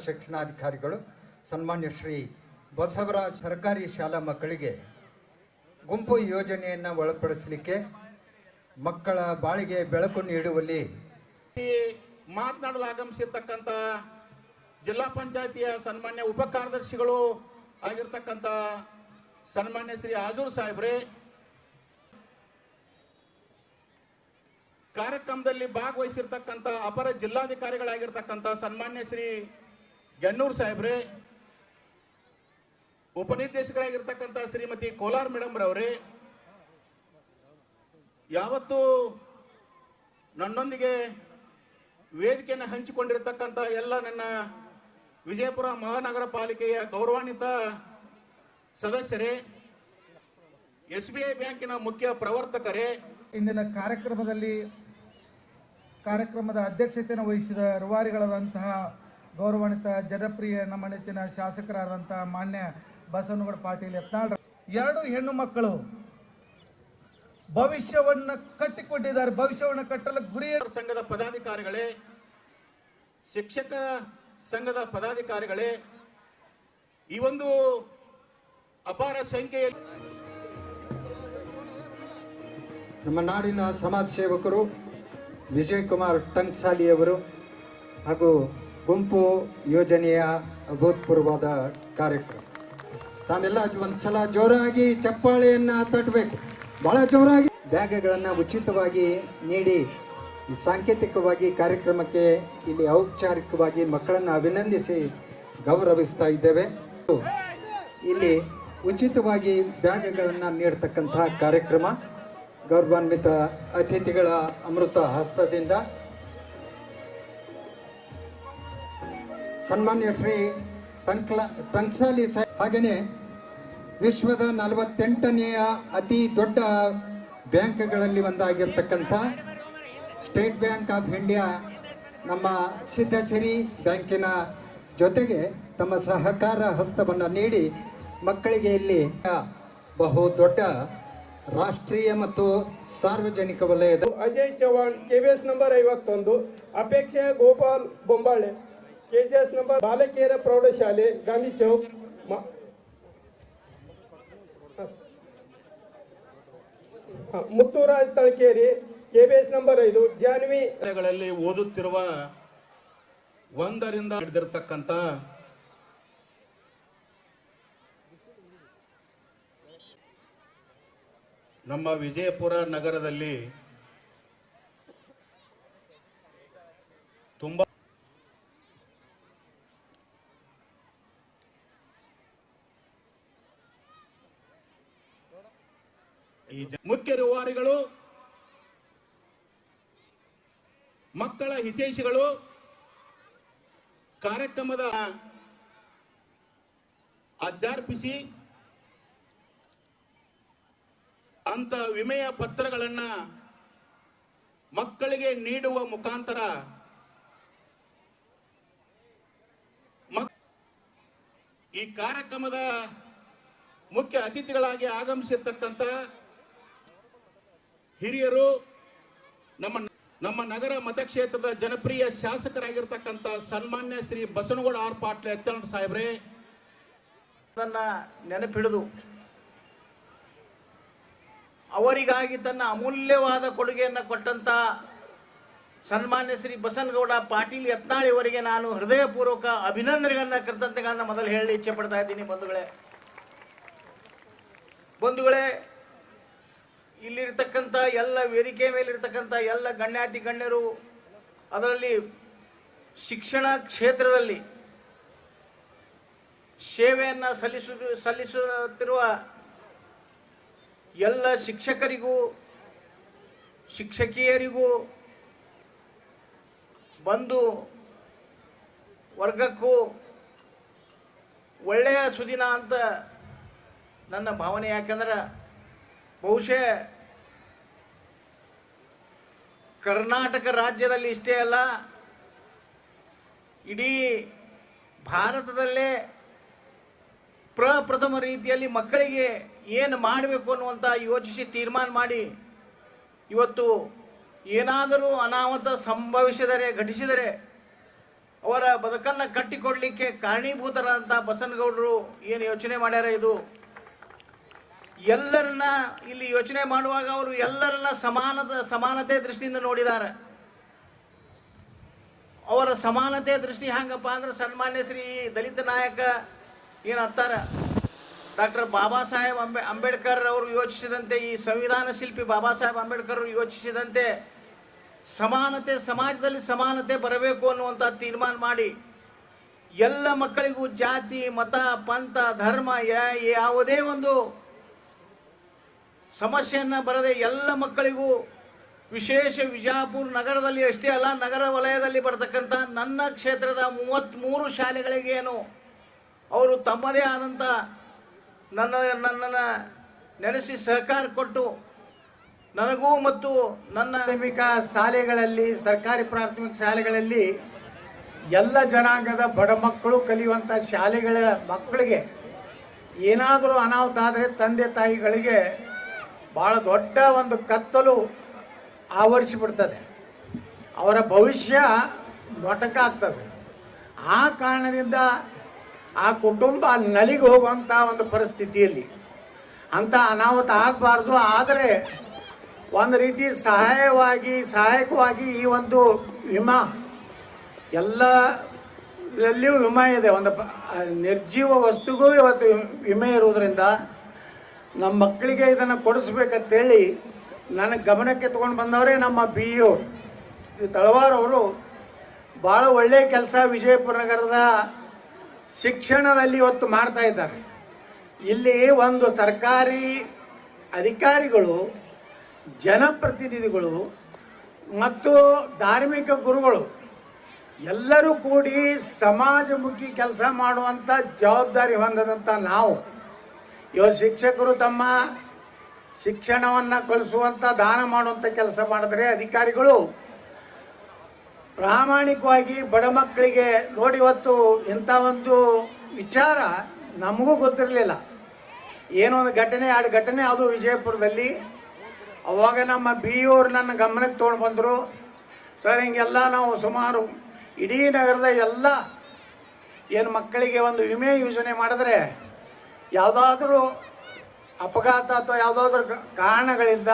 ಶಿಕ್ಷಣಾಧಿಕಾರಿಗಳು ಸನ್ಮಾನ್ಯ ಶ್ರೀ ಬಸವರಾಜ್ ಸರ್ಕಾರಿ ಶಾಲಾ ಮಕ್ಕಳಿಗೆ ಗುಂಪು ಯೋಜನೆಯನ್ನು ಒಳಪಡಿಸಲಿಕ್ಕೆ ಮಕ್ಕಳ ಬಾಳಿಗೆ ಬೆಳಕು ನೀಡುವಲ್ಲಿ ಮಾತನಾಡಲು ಆಗಮಿಸಿರ್ತಕ್ಕಂಥ ಜಿಲ್ಲಾ ಪಂಚಾಯತಿಯ ಸನ್ಮಾನ್ಯ ಉಪ ಕಾರ್ಯದರ್ಶಿಗಳು ಆಗಿರ್ತಕ್ಕಂಥ ಸನ್ಮಾನ್ಯ ಶ್ರೀ ಆಜೂರ್ ಸಾಹೇಬ್ರೆ, ಕಾರ್ಯಕ್ರಮದಲ್ಲಿ ಭಾಗವಹಿಸಿರ್ತಕ್ಕಂಥ ಅಪರ ಜಿಲ್ಲಾಧಿಕಾರಿಗಳಾಗಿರ್ತಕ್ಕಂಥ ಸನ್ಮಾನ್ಯ ಶ್ರೀ ಗನ್ನೂರ್ ಸಾಹೇಬ್ರೆ, ಉಪನಿರ್ದೇಶಕರಾಗಿರ್ತಕ್ಕಂಥ ಶ್ರೀಮತಿ ಕೋಲಾರ್ ಮೇಡಮ್ ರವರೇ, ಯಾವತ್ತು ನನ್ನೊಂದಿಗೆ ವೇದಿಕೆಯನ್ನು ಹಂಚಿಕೊಂಡಿರತಕ್ಕಂಥ ಎಲ್ಲ ನನ್ನ ವಿಜಯಪುರ ಮಹಾನಗರ ಪಾಲಿಕೆಯ ಗೌರವಾನ್ವಿತ ಸದಸ್ಯರೇ, SBI ಬ್ಯಾಂಕಿನ ಮುಖ್ಯ ಪ್ರವರ್ತಕರೇ, ಇಂದಿನ ಕಾರ್ಯಕ್ರಮದ ಅಧ್ಯಕ್ಷತೆಯನ್ನು ವಹಿಸಿದ ರೂವಾರಿಗಳಾದಂತಹ ಗೌರವಾನ್ವಿತ ಜನಪ್ರಿಯ ನಮ್ಮ ನೆಚ್ಚಿನ ಶಾಸಕರಾದಂತಹ ಮಾನ್ಯ ಬಸವನಗೌಡ ಪಾಟೀಲ್ ಯತ್ನಾಳ್, 2 ಹೆಣ್ಣು ಮಕ್ಕಳು ಭವಿಷ್ಯವನ್ನು ಕಟ್ಟಿಕೊಂಡಿದ್ದಾರೆ. ಭವಿಷ್ಯವನ್ನು ಕಟ್ಟಲು ಗುರಿ ಸಂಘದ ಪದಾಧಿಕಾರಿಗಳೇ, ಶಿಕ್ಷಕ ಸಂಘದ ಪದಾಧಿಕಾರಿಗಳೇ, ಈ ಒಂದು ಅಪಾರ ಸಂಖ್ಯೆಯಲ್ಲಿ ನಮ್ಮ ನಾಡಿನ ಸಮಾಜ ಸೇವಕರು ವಿಜಯಕುಮಾರ್ ಟಂಕ್ಸಾಲಿಯವರು ಹಾಗೂ ಗುಂಪು ಯೋಜನೆಯ ಅಭೂತಪೂರ್ವವಾದ ಕಾರ್ಯಕ್ರಮ. ತಾವೆಲ್ಲ ಒಂದ್ಸಲ ಜೋರಾಗಿ ಚಪ್ಪಾಳೆಯನ್ನು ತಟ್ಟಬೇಕು, ಬಹಳ ಜೋರಾಗಿ. ಬ್ಯಾಗ್ಗಳನ್ನು ಉಚಿತವಾಗಿ ನೀಡಿ ಸಾಂಕೇತಿಕವಾಗಿ ಕಾರ್ಯಕ್ರಮಕ್ಕೆ ಇಲ್ಲಿ ಔಪಚಾರಿಕವಾಗಿ ಮಕ್ಕಳನ್ನು ಅಭಿನಂದಿಸಿ ಗೌರವಿಸ್ತಾ ಇದ್ದೇವೆ. ಇಲ್ಲಿ ಉಚಿತವಾಗಿ ಬ್ಯಾಗ್ಗಳನ್ನು ನೀಡತಕ್ಕಂತಹ ಕಾರ್ಯಕ್ರಮ ಗೌರವಾನ್ವಿತ ಅತಿಥಿಗಳ ಅಮೃತ ಹಸ್ತದಿಂದ ಸನ್ಮಾನ್ಯ ಶ್ರೀ ಟಂಕ್ಸಾಲಿ ಸಾಹೇಬ್, ಹಾಗೆಯೇ ವಿಶ್ವದ 48ನೆಯ ಅತಿ ದೊಡ್ಡ ಬ್ಯಾಂಕ್ಗಳಲ್ಲಿ ಒಂದಾಗಿರ್ತಕ್ಕಂಥ ಸ್ಟೇಟ್ ಬ್ಯಾಂಕ್ ಆಫ್ ಇಂಡಿಯಾ ನಮ್ಮ ಸಿದ್ಧಚೇರಿ ಬ್ಯಾಂಕಿನ ಜೊತೆಗೆ ತಮ್ಮ ಸಹಕಾರ ಹಸ್ತವನ್ನು ನೀಡಿ ಮಕ್ಕಳಿಗೆ ಇಲ್ಲಿ ಬಹು ದೊಡ್ಡ ರಾಷ್ಟ್ರೀಯ ಮತ್ತು ಸಾರ್ವಜನಿಕ ವಲಯದ ಅಜಯ್ ಚವಾಣ್ KVS ನಂಬರ್ 51, ಅಪೇಕ್ಷೆ ಗೋಪಾಲ್ ಬೊಂಬಾಳೆ KGS ನಂಬರ್ ಬಾಲಕಿಯರ ಪ್ರೌಢಶಾಲೆ ಗಾಂಧಿ ಚೌಕ್, ಮುತ್ತುರಾಜ್ ತಳಕೇರಿ KVS ನಂಬರ್ 5 ಜಾನ್ವಿ ಗಳಲ್ಲಿ ಓದುತ್ತಿರುವ 1ರಿಂದ ಹಿಡಿದಿರ್ತಕ್ಕಂಥ ನಮ್ಮ ವಿಜಯಪುರ ನಗರದಲ್ಲಿ ತುಂಬಾ ಮುಖ್ಯ ರೂವಾರಿಗಳು, ಮಕ್ಕಳ ಹಿತೈಷಿಗಳು ಕಾರ್ಯಕ್ರಮದ ಅಧ್ಯಾರ್ಪಿಸಿ ಅಂತ ವಿಮೆಯ ಪತ್ರಗಳನ್ನ ಮಕ್ಕಳಿಗೆ ನೀಡುವ ಮುಖಾಂತರ ಈ ಕಾರ್ಯಕ್ರಮದ ಮುಖ್ಯ ಅತಿಥಿಗಳಾಗಿ ಆಗಮಿಸಿರ್ತಕ್ಕಂಥ ಹಿರಿಯರು, ನಮ್ಮ ನಗರ ಮತಕ್ಷೇತ್ರದ ಜನಪ್ರಿಯ ಶಾಸಕರಾಗಿರ್ತಕ್ಕಂಥ ಸನ್ಮಾನ್ಯ ಶ್ರೀ ಬಸವನಗೌಡ ಆರ್ ಪಾಟೀಲ್ ಯತ್ನಾಳ್ ಸಾಹೇಬ್ರೆ, ನೆನಪಿಡಿದು ಅವರಿಗಾಗಿ ತನ್ನ ಅಮೂಲ್ಯವಾದ ಕೊಡುಗೆಯನ್ನು ಕೊಟ್ಟಂತ ಸನ್ಮಾನ್ಯ ಶ್ರೀ ಬಸವನಗೌಡ ಪಾಟೀಲ್ ಯತ್ನಾಳ್ ಇವರಿಗೆ ನಾನು ಹೃದಯಪೂರ್ವಕ ಅಭಿನಂದನೆಗಳನ್ನ ಕೃತಜ್ಞತೆಗಳನ್ನ ಮೊದಲು ಹೇಳಿ ಇಚ್ಛೆ ಪಡ್ತಾ ಇದ್ದೀನಿ. ಬಂಧುಗಳೇ, ಇಲ್ಲಿರ್ತಕ್ಕಂಥ ಎಲ್ಲ ವೇದಿಕೆ ಮೇಲಿರ್ತಕ್ಕಂಥ ಎಲ್ಲ ಗಣ್ಯಾತಿ ಗಣ್ಯರು, ಅದರಲ್ಲಿ ಶಿಕ್ಷಣ ಕ್ಷೇತ್ರದಲ್ಲಿ ಸೇವೆಯನ್ನು ಸಲ್ಲಿಸುತ್ತಿರುವ ಎಲ್ಲ ಶಿಕ್ಷಕರಿಗೂ ಶಿಕ್ಷಕಿಯರಿಗೂ ಬಂಧು ವರ್ಗಕ್ಕೂ ಒಳ್ಳೆಯ ಸುದಿನ ಅಂತ ನನ್ನ ಭಾವನೆ. ಯಾಕೆಂದ್ರೆ ಬಹುಶಃ ಕರ್ನಾಟಕ ರಾಜ್ಯದಲ್ಲಿ ಇಷ್ಟೇ ಅಲ್ಲ, ಇಡೀ ಭಾರತದಲ್ಲೇ ಪ್ರಪ್ರಥಮ ರೀತಿಯಲ್ಲಿ ಮಕ್ಕಳಿಗೆ ಏನು ಮಾಡಬೇಕು ಅನ್ನುವಂಥ ಯೋಚಿಸಿ ತೀರ್ಮಾನ ಮಾಡಿ ಇವತ್ತು ಏನಾದರೂ ಅನಾಹುತ ಘಟಿಸಿದರೆ ಅವರ ಬದುಕನ್ನು ಕಟ್ಟಿಕೊಡ್ಲಿಕ್ಕೆ ಕಾರಣೀಭೂತರಾದಂಥ ಬಸನಗೌಡರು ಏನು ಯೋಚನೆ ಮಾಡ್ಯಾರ, ಇದು ಎಲ್ಲರನ್ನ ಇಲ್ಲಿ ಯೋಚನೆ ಮಾಡುವಾಗ ಅವರು ಎಲ್ಲರನ್ನ ಸಮಾನತೆ ದೃಷ್ಟಿಯಿಂದ ನೋಡಿದ್ದಾರೆ. ಅವರ ಸಮಾನತೆ ದೃಷ್ಟಿ ಹಂಗಪ್ಪ ಅಂದ್ರೆ ಸನ್ಮಾನ್ಯ ಶ್ರೀ ದಲಿತ ನಾಯಕ ಏನು ಅಂತಾರ ಡಾಕ್ಟರ್ ಬಾಬಾ ಸಾಹೇಬ್ ಅಂಬೇಡ್ಕರ್ ಅವರು ಯೋಚಿಸಿದಂತೆ, ಈ ಸಂವಿಧಾನ ಶಿಲ್ಪಿ ಬಾಬಾ ಸಾಹೇಬ್ ಅಂಬೇಡ್ಕರ್ ಅವರು ಯೋಚಿಸಿದಂತೆ ಸಮಾನತೆ, ಸಮಾಜದಲ್ಲಿ ಸಮಾನತೆ ಬರಬೇಕು ಅನ್ನುವಂಥ ತೀರ್ಮಾನ ಮಾಡಿ ಎಲ್ಲ ಮಕ್ಕಳಿಗೂ ಜಾತಿ, ಮತ, ಪಂಥ, ಧರ್ಮ ಯಾವುದೇ ಒಂದು ಸಮಸ್ಯೆಯನ್ನು ಬರದೆ ಎಲ್ಲ ಮಕ್ಕಳಿಗೂ ವಿಶೇಷ ವಿಜಯಪುರ ನಗರದಲ್ಲಿ ಅಷ್ಟೇ ಅಲ್ಲ, ನಗರ ವಲಯದಲ್ಲಿ ಬರ್ತಕ್ಕಂಥ ನನ್ನ ಕ್ಷೇತ್ರದ 33 ಶಾಲೆಗಳಿಗೆ ಏನು ಅವರು ತಮ್ಮದೇ ಆದಂಥ ನನ್ನನ್ನು ನೆನೆಸಿ ಸಹಕಾರ ಕೊಟ್ಟು ನನಗೂ ಮತ್ತು ನನ್ನ ಪ್ರಾಥಮಿಕ ಶಾಲೆಗಳಲ್ಲಿ, ಸರ್ಕಾರಿ ಪ್ರಾಥಮಿಕ ಶಾಲೆಗಳಲ್ಲಿ ಎಲ್ಲ ಜನಾಂಗದ ಬಡ ಮಕ್ಕಳು ಕಲಿಯುವಂಥ ಶಾಲೆಗಳ ಮಕ್ಕಳಿಗೆ ಏನಾದರೂ ಅನಾಹುತ ಆದರೆ ತಂದೆ ತಾಯಿಗಳಿಗೆ ಭಾಳ ದೊಡ್ಡ ಒಂದು ಕತ್ತಲು ಆವರಿಸಿಬಿಡ್ತದೆ. ಅವರ ಭವಿಷ್ಯ ಮೊಟಕ ಆಗ್ತದೆ. ಆ ಕಾರಣದಿಂದ ಆ ಕುಟುಂಬ ನಲಿಗೆ ಹೋಗುವಂಥ ಒಂದು ಪರಿಸ್ಥಿತಿಯಲ್ಲಿ ಅಂಥ ಅನಾಹುತ ಆಗಬಾರ್ದು. ಆದರೆ ಒಂದು ರೀತಿ ಸಹಾಯಕವಾಗಿ ಈ ಒಂದು ವಿಮಾ ಎಲ್ಲರಲ್ಲಿಯೂ ವಿಮಾ ಇದೆ. ಒಂದು ನಿರ್ಜೀವ ವಸ್ತುಗೂ ಇವತ್ತು ವಿಮೆ ಇರುವುದರಿಂದ ನಮ್ಮ ಮಕ್ಕಳಿಗೆ ಇದನ್ನು ಕೊಡಿಸ್ಬೇಕಂತೇಳಿ ನನ್ನ ಗಮನಕ್ಕೆ ತೊಗೊಂಡು ಬಂದವರೇ ನಮ್ಮ BO ತಳವಾರ್ ಅವರು. ಭಾಳ ಒಳ್ಳೆಯ ಕೆಲಸ ವಿಜಯಪುರ ನಗರದ ಶಿಕ್ಷಣದಲ್ಲಿ ಇವತ್ತು ಮಾಡ್ತಾ ಇದ್ದಾರೆ. ಇಲ್ಲಿ ಒಂದು ಸರ್ಕಾರಿ ಅಧಿಕಾರಿಗಳು, ಜನಪ್ರತಿನಿಧಿಗಳು ಮತ್ತು ಧಾರ್ಮಿಕ ಗುರುಗಳು ಎಲ್ಲರೂ ಕೂಡಿ ಸಮಾಜಮುಖಿ ಕೆಲಸ ಮಾಡುವಂಥ ಜವಾಬ್ದಾರಿ ಹೊಂದದಂಥ ನಾವು ಇವತ್ತು ಶಿಕ್ಷಕರು ತಮ್ಮ ಶಿಕ್ಷಣವನ್ನು ಕಲಿಸುವಂಥ, ದಾನ ಮಾಡುವಂಥ ಕೆಲಸ ಮಾಡಿದ್ರೆ ಅಧಿಕಾರಿಗಳು ಪ್ರಾಮಾಣಿಕವಾಗಿ ಬಡ ಮಕ್ಕಳಿಗೆ ನೋಡಿ. ಇವತ್ತು ಇಂಥ ಒಂದು ವಿಚಾರ ನಮಗೂ ಗೊತ್ತಿರಲಿಲ್ಲ. ಏನೋ ಒಂದು ಘಟನೆ, 2 ಘಟನೆ ಅದು ವಿಜಯಪುರದಲ್ಲಿ. ಅವಾಗ ನಮ್ಮ BO ನನ್ನ ಗಮನಕ್ಕೆ ತೊಗೊಂಡು ಬಂದರು. ಸರ್, ಹಿಂಗೆಲ್ಲ ನಾವು ಸುಮಾರು ಇಡೀ ನಗರದ ಎಲ್ಲ ಏನು ಮಕ್ಕಳಿಗೆ ಒಂದು ವಿಮೆ ಯೋಜನೆ ಮಾಡಿದ್ರೆ ಯಾವುದಾದ್ರೂ ಅಪಘಾತ ಅಥವಾ ಯಾವುದಾದ್ರೂ ಕಾರಣಗಳಿಂದ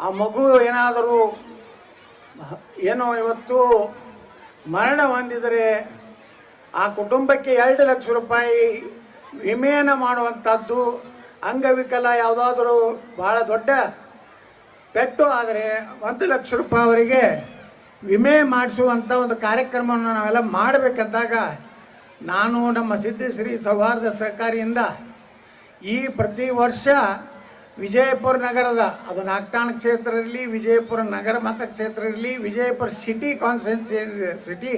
ಆ ಮಗು ಏನಾದರೂ ಏನೋ ಇವತ್ತು ಮರಣ ಹೊಂದಿದರೆ ಆ ಕುಟುಂಬಕ್ಕೆ 2 ಲಕ್ಷ ರೂಪಾಯಿ ವಿಮೆಯನ್ನು ಮಾಡುವಂಥದ್ದು. ಅಂಗವಿಕಲ ಯಾವುದಾದ್ರೂ ಭಾಳ ದೊಡ್ಡ ಪೆಟ್ಟು ಆದರೆ 1 ಲಕ್ಷ ರೂಪಾಯಿವರೆಗೆ ವಿಮೆ ಮಾಡಿಸುವಂಥ ಒಂದು ಕಾರ್ಯಕ್ರಮವನ್ನು ನಾವೆಲ್ಲ ಮಾಡಬೇಕಂದಾಗ ನಾನು ನಮ್ಮ ಸಿದ್ಧಶ್ರೀ ಸೌಹಾರ್ದ ಸಹಕಾರಿಯಿಂದ ಈ ಪ್ರತಿ ವರ್ಷ ವಿಜಯಪುರ ನಗರದ, ಅದು ನಾಗಠಾಣ ಕ್ಷೇತ್ರ ಇರಲಿ, ವಿಜಯಪುರ ನಗರ ಮತಕ್ಷೇತ್ರ ಇರಲಿ, ವಿಜಯಪುರ ಸಿಟಿ ಕಾನ್ಸ್ಟಿಟ್ಯೂನ್ಸಿ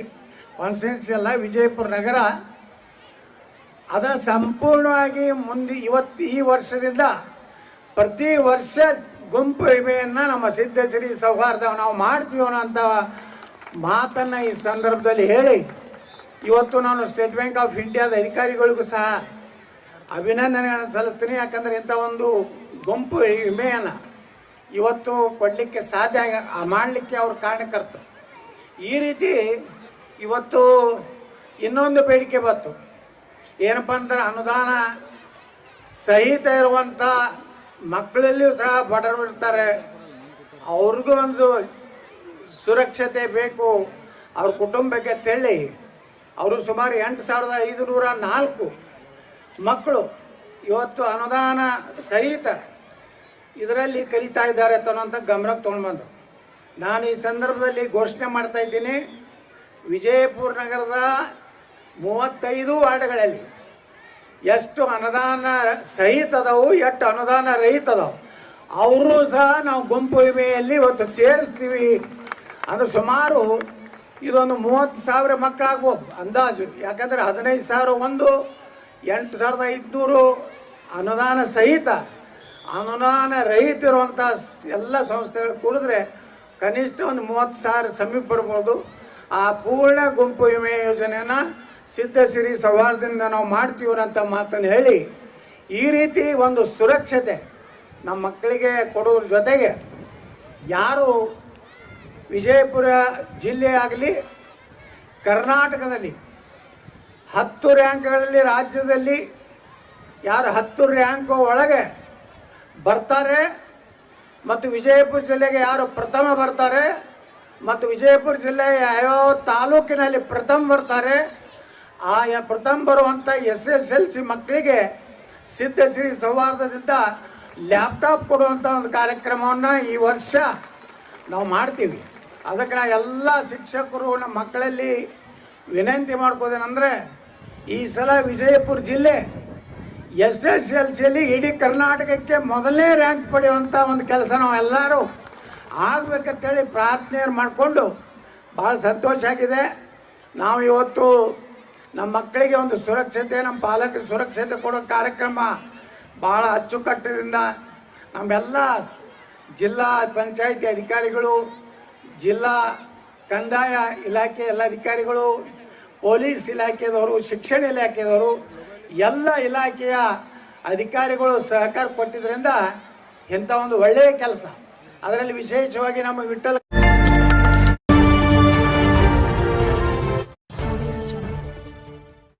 ಅಲ್ಲ, ವಿಜಯಪುರ ನಗರ, ಅದನ್ನು ಸಂಪೂರ್ಣವಾಗಿ ಈ ವರ್ಷದಿಂದ ಪ್ರತಿ ವರ್ಷ ಗುಂಪು ವಿಮೆಯನ್ನು ನಮ್ಮ ಸಿದ್ಧಶ್ರೀ ಸೌಹಾರ್ದ ನಾವು ಮಾಡ್ತೀವಿ ಅನ್ನೋಂಥ ಮಾತನ್ನು ಈ ಸಂದರ್ಭದಲ್ಲಿ ಹೇಳಿ, ಇವತ್ತು ನಾನು ಸ್ಟೇಟ್ ಬ್ಯಾಂಕ್ ಆಫ್ ಇಂಡಿಯಾದ ಅಧಿಕಾರಿಗಳಿಗೂ ಸಹ ಅಭಿನಂದನೆಗಳನ್ನು ಸಲ್ಲಿಸ್ತೀನಿ. ಯಾಕಂದರೆ ಇಂಥ ಒಂದು ಗುಂಪು ವಿಮೆಯನ್ನು ಇವತ್ತು ಕೊಡಲಿಕ್ಕೆ ಸಾಧ್ಯ ಮಾಡಲಿಕ್ಕೆ ಅವ್ರ ಕಾರಣಕರ್ತರು. ಈ ರೀತಿ ಇವತ್ತು ಇನ್ನೊಂದು ಬೇಡಿಕೆ ಬಂತು. ಏನಪ್ಪ ಅಂದ್ರೆ ಅನುದಾನ ಸಹಿತ ಇರುವಂಥ ಮಕ್ಕಳಲ್ಲಿಯೂ ಸಹ ಬಡವರು ಇರ್ತಾರೆ, ಅವ್ರಿಗೂ ಒಂದು ಸುರಕ್ಷತೆ ಬೇಕು ಅವ್ರ ಕುಟುಂಬಕ್ಕೆ ತೆಳ್ಳಿ ಅವರು ಸುಮಾರು 8,504 ಮಕ್ಕಳು ಇವತ್ತು ಅನುದಾನ ಸಹಿತ ಇದರಲ್ಲಿ ಕಲಿತಾ ಇದ್ದಾರೆ ಅನ್ನೋಂಥ ಗಮನಕ್ಕೆ ತೊಗೊಂಡು ಬಂದರು. ನಾನು ಈ ಸಂದರ್ಭದಲ್ಲಿ ಘೋಷಣೆ ಮಾಡ್ತಾ ಇದ್ದೀನಿ, ವಿಜಯಪುರ ನಗರದ 35 ವಾರ್ಡ್ಗಳಲ್ಲಿ ಎಷ್ಟು ಅನುದಾನ ಸಹಿತ ಅದಾವು, ಎಷ್ಟು ಅನುದಾನ ರಹಿತ ಅದಾವು, ಅವರು ಸಹ ನಾವು ಗುಂಪು ವಿಮೆಯಲ್ಲಿ ಇವತ್ತು ಸೇರಿಸ್ತೀವಿ. ಅಂದ್ರೆ ಸುಮಾರು ಇದೊಂದು 30,000 ಮಕ್ಕಳಾಗ್ಬೋದು ಅಂದಾಜು. ಯಾಕಂದರೆ 15,000 ಒಂದು 8,500 ಅನುದಾನ ಸಹಿತ, ಅನುದಾನ ರಹಿತ ಇರುವಂಥ ಎಲ್ಲ ಸಂಸ್ಥೆಗಳು ಕೂಡಿದ್ರೆ ಕನಿಷ್ಠ ಒಂದು 30,000 ಸಮೀಪ ಬರ್ಬೋದು. ಆ ಪೂರ್ಣ ಗುಂಪು ವಿಮೆ ಯೋಜನೆಯನ್ನು ಸಿದ್ಧಶ್ರೀ ಸೌಹಾರ್ದದಿಂದ ನಾವು ಮಾಡ್ತೀವಿ ಅಂತ ಮಾತನ್ನು ಹೇಳಿ, ಈ ರೀತಿ ಒಂದು ಸುರಕ್ಷತೆ ನಮ್ಮ ಮಕ್ಕಳಿಗೆ ಕೊಡೋದ್ರ ಜೊತೆಗೆ ಯಾರು ವಿಜಯಪುರ ಜಿಲ್ಲೆ ಆಗಲಿ ಕರ್ನಾಟಕದಲ್ಲಿ 10 ರ್ಯಾಂಕ್ಗಳಲ್ಲಿ ರಾಜ್ಯದಲ್ಲಿ ಯಾರು 10 ರ್ಯಾಂಕ್ ಒಳಗೆ ಬರ್ತಾರೆ ಮತ್ತು ವಿಜಯಪುರ ಜಿಲ್ಲೆಗೆ ಯಾರು ಪ್ರಥಮ ಬರ್ತಾರೆ ಮತ್ತು ವಿಜಯಪುರ ಜಿಲ್ಲೆಯ ಯಾವ ತಾಲೂಕಿನಲ್ಲಿ ಪ್ರಥಮ ಬರ್ತಾರೆ ಆ ಪ್ರಥಮ ಬರುವಂಥ SSLC ಮಕ್ಕಳಿಗೆ ಸಿದ್ಧಶ್ರೀ ಸೌಹಾರ್ದದಿಂದ ಲ್ಯಾಪ್ಟಾಪ್ ಕೊಡುವಂಥ ಒಂದು ಕಾರ್ಯಕ್ರಮವನ್ನು ಈ ವರ್ಷ ನಾವು ಮಾಡ್ತೀವಿ. ಅದಕ್ಕೆ ನಾವು ಎಲ್ಲ ಶಿಕ್ಷಕರು ನಮ್ಮ ಮಕ್ಕಳಲ್ಲಿ ವಿನಂತಿ ಮಾಡ್ಕೋದೇನೆಂದರೆ ಈ ಸಲ ವಿಜಯಪುರ ಜಿಲ್ಲೆ SSLCಯಲ್ಲಿ ಇಡೀ ಕರ್ನಾಟಕಕ್ಕೆ ಮೊದಲನೇ ರ್ಯಾಂಕ್ ಪಡೆಯುವಂಥ ಒಂದು ಕೆಲಸ ನಾವೆಲ್ಲರೂ ಆಗಬೇಕಂತೇಳಿ ಪ್ರಾರ್ಥನೆಯನ್ನು ಮಾಡಿಕೊಂಡು ಭಾಳ ಸಂತೋಷ ಆಗಿದೆ. ನಾವು ಇವತ್ತು ನಮ್ಮ ಮಕ್ಕಳಿಗೆ ಒಂದು ಸುರಕ್ಷತೆ, ನಮ್ಮ ಪಾಲಕರಿಗೆ ಸುರಕ್ಷತೆ ಕೊಡೋ ಕಾರ್ಯಕ್ರಮ ಭಾಳ ಅಚ್ಚುಕಟ್ಟದಿಂದ ನಮ್ಮೆಲ್ಲ ಜಿಲ್ಲಾ ಪಂಚಾಯಿತಿ ಅಧಿಕಾರಿಗಳು, ಜಿಲ್ಲಾ ಕಂದಾಯ ಇಲಾಖೆ ಎಲ್ಲ ಅಧಿಕಾರಿಗಳು, ಪೊಲೀಸ್ ಇಲಾಖೆದವರು, ಶಿಕ್ಷಣ ಇಲಾಖೆದವರು, ಎಲ್ಲ ಇಲಾಖೆಯ ಅಧಿಕಾರಿಗಳು ಸಹಕಾರ ಕೊಟ್ಟಿದ್ದರಿಂದ ಇಂಥ ಒಂದು ಒಳ್ಳೆಯ ಕೆಲಸ. ಅದರಲ್ಲಿ ವಿಶೇಷವಾಗಿ ನಮ್ಮ ವಿಠ್ಠಲ